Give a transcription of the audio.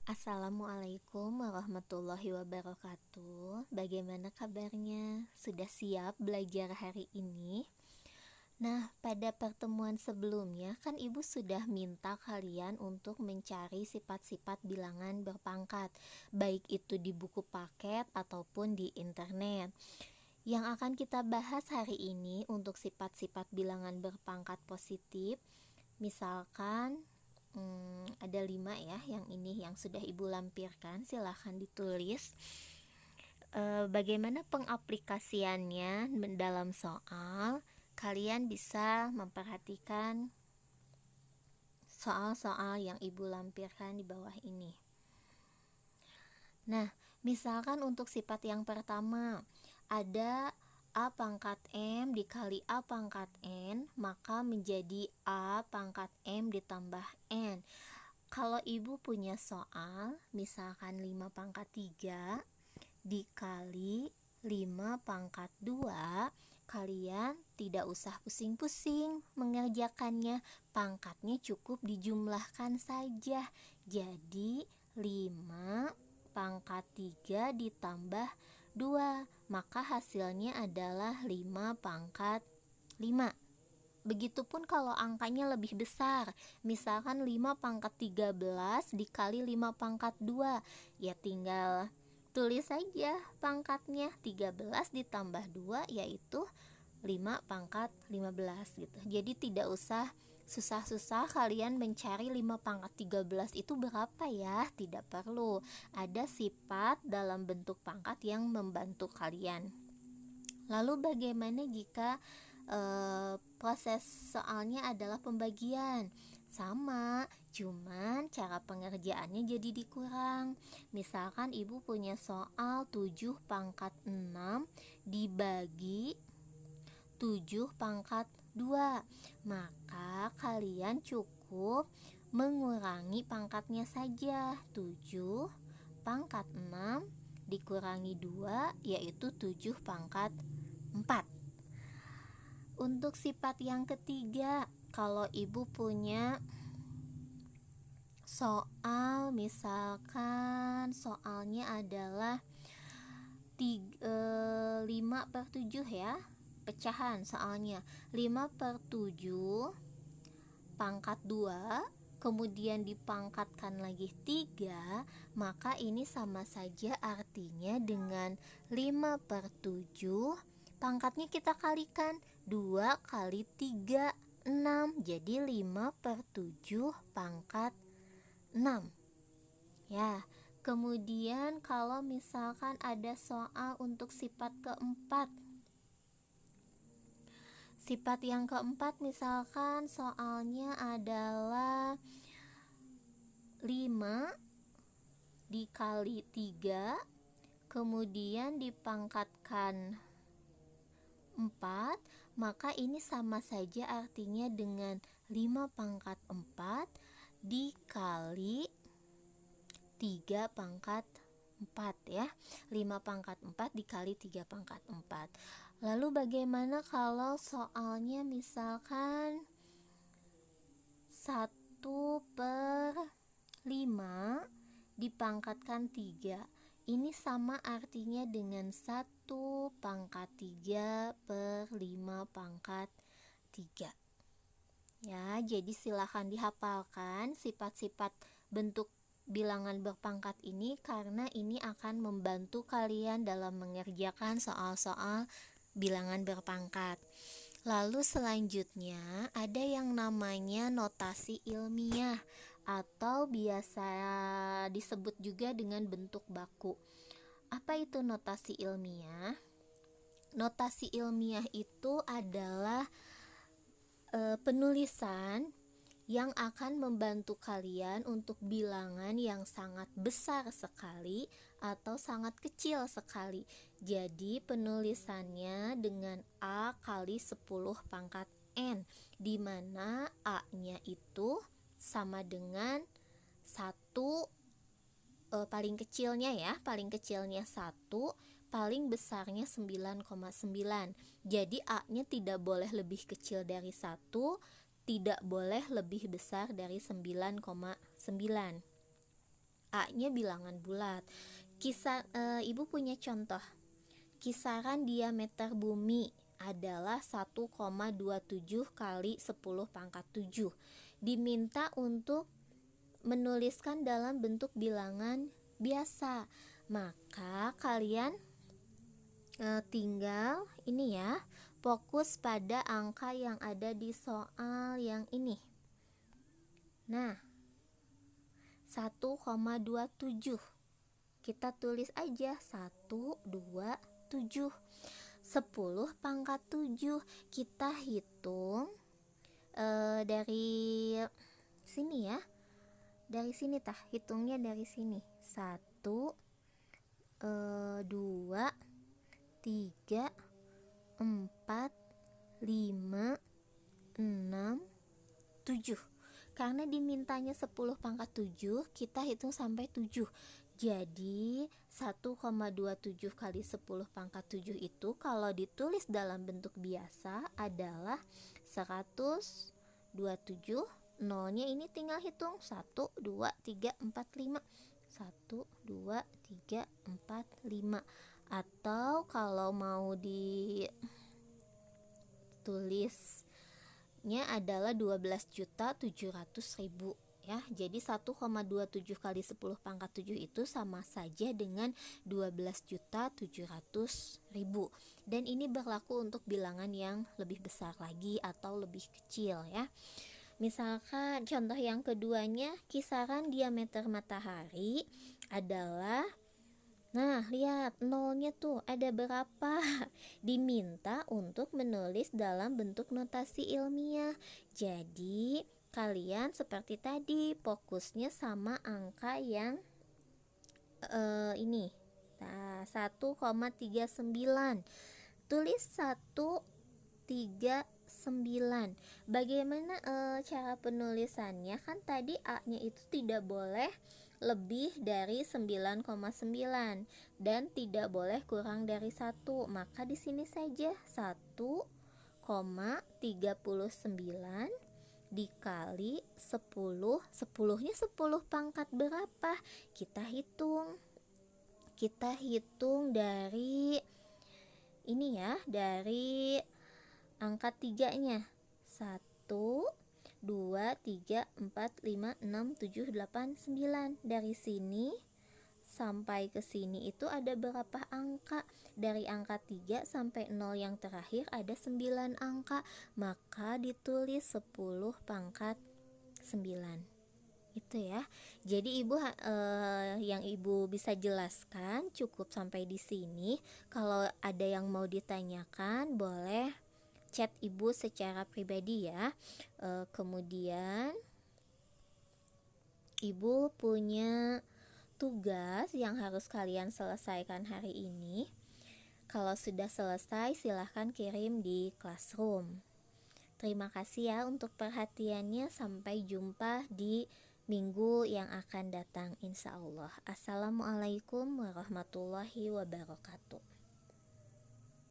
Assalamualaikum warahmatullahi wabarakatuh. Bagaimana kabarnya? Sudah siap belajar hari ini? Nah, pada pertemuan sebelumnya kan Ibu sudah minta kalian untuk mencari sifat-sifat bilangan berpangkat, baik itu di buku paket ataupun di internet. Yang akan kita bahas hari ini untuk sifat-sifat bilangan berpangkat positif, misalkan ada 5 ya, yang ini yang sudah Ibu lampirkan, silahkan ditulis. Bagaimana pengaplikasiannya dalam soal? Kalian bisa memperhatikan soal-soal yang Ibu lampirkan di bawah ini. Nah, misalkan untuk sifat yang pertama, ada A pangkat M dikali A pangkat N, maka menjadi A pangkat M ditambah N. Kalau Ibu punya soal, misalkan 5 pangkat 3 dikali 5 pangkat 2, kalian tidak usah pusing-pusing mengerjakannya, pangkatnya cukup dijumlahkan saja. Jadi 5 pangkat 3 ditambah 2, maka hasilnya adalah 5 pangkat 5. Begitupun kalau angkanya lebih besar, misalkan 5 pangkat 13 dikali 5 pangkat 2, ya tinggal tulis saja pangkatnya, 13 ditambah 2 yaitu 5 pangkat 15 gitu. Jadi tidak usah susah-susah kalian mencari 5 pangkat 13 itu berapa ya, tidak perlu. Ada sifat dalam bentuk pangkat yang membantu kalian. Lalu bagaimana jika proses soalnya adalah pembagian? Sama, cuman cara pengerjaannya jadi dikurang. Misalkan Ibu punya soal 7 pangkat 6 dibagi 7 pangkat 2, maka kalian cukup mengurangi pangkatnya saja. 7 pangkat 6 dikurangi 2 yaitu 7 pangkat 4. Untuk sifat yang ketiga, kalau Ibu punya soal, misalkan soalnya adalah 5/7 ya, pecahan soalnya 5/7 pangkat 2 kemudian dipangkatkan lagi 3, maka ini sama saja artinya dengan 5/7 pangkatnya kita kalikan 2 kali 3, 6, jadi 5/7 pangkat 6 ya. Kemudian kalau misalkan ada soal untuk sifat keempat, sifat yang keempat misalkan soalnya adalah 5 dikali 3 kemudian dipangkatkan 4, maka ini sama saja artinya dengan 5 pangkat 4 dikali 3 pangkat 4 ya. 5 pangkat 4 dikali 3 pangkat 4. Lalu bagaimana kalau soalnya misalkan 1/5 dipangkatkan 3. Ini sama artinya dengan 1 pangkat 3/5 pangkat 3. Ya, jadi silakan dihafalkan sifat-sifat bentuk bilangan berpangkat ini karena ini akan membantu kalian dalam mengerjakan soal-soal bilangan berpangkat. Lalu selanjutnya ada yang namanya notasi ilmiah atau biasa disebut juga dengan bentuk baku. Apa itu notasi ilmiah? Notasi ilmiah itu adalah penulisan yang akan membantu kalian untuk bilangan yang sangat besar sekali atau sangat kecil sekali. Jadi penulisannya dengan A kali 10 pangkat N, di mana A-nya itu sama dengan 1, paling kecilnya ya, paling kecilnya 1, paling besarnya 9,9. Jadi A-nya tidak boleh lebih kecil dari 1, tidak boleh lebih besar dari 9,9. A-nya bilangan bulat. Ibu punya contoh. Kisaran diameter bumi adalah 1,27 kali 10 pangkat 7. Diminta untuk menuliskan dalam bentuk bilangan biasa. Maka kalian tinggal ini ya, fokus pada angka yang ada di soal yang ini. Nah, 1,27. Kita tulis aja 127. 10 pangkat 7. Kita hitung dari sini ya. Dari sini hitungnya dari sini. 1 2 3 4 5 6 7. Karena dimintanya 10 pangkat 7, kita hitung sampai 7. Jadi 1,27 kali 10 pangkat 7 itu kalau ditulis dalam bentuk biasa adalah 127. Nolnya ini tinggal hitung 1, 2, 3, 4, 5. 1, 2, 3, 4, 5. Atau kalau mau ditulisnya adalah 12.700.000 ya. Jadi 1,27 kali 10 pangkat 7 itu sama saja dengan 12.700.000. Dan ini berlaku untuk bilangan yang lebih besar lagi atau lebih kecil ya. Misalkan contoh yang keduanya, kisaran diameter matahari adalah, nah lihat nolnya tuh ada berapa. Diminta untuk menulis dalam bentuk notasi ilmiah. Jadi kalian seperti tadi fokusnya sama angka yang ini. Nah, 1,39. Tulis 139. Bagaimana cara penulisannya? Kan tadi A-nya itu tidak boleh lebih dari 9,9 dan tidak boleh kurang dari 1. Maka di sini saja 1,39 dikali 10. 10-nya 10 pangkat berapa? Kita hitung dari ini ya, dari angka 3-nya. 1, 2, 3, 4, 5, 6, 7, 8, 9. Dari sini sampai ke sini itu ada berapa angka? Dari angka 3 sampai 0 yang terakhir ada 9 angka. Maka ditulis 10 pangkat 9. Itu ya. Jadi yang ibu bisa jelaskan cukup sampai di sini. Kalau ada yang mau ditanyakan boleh chat ibu secara pribadi ya. Kemudian ibu punya tugas yang harus kalian selesaikan hari ini. Kalau sudah selesai silahkan kirim di Classroom. Terima kasih ya untuk perhatiannya. Sampai jumpa di minggu yang akan datang insya Allah. Assalamualaikum warahmatullahi wabarakatuh.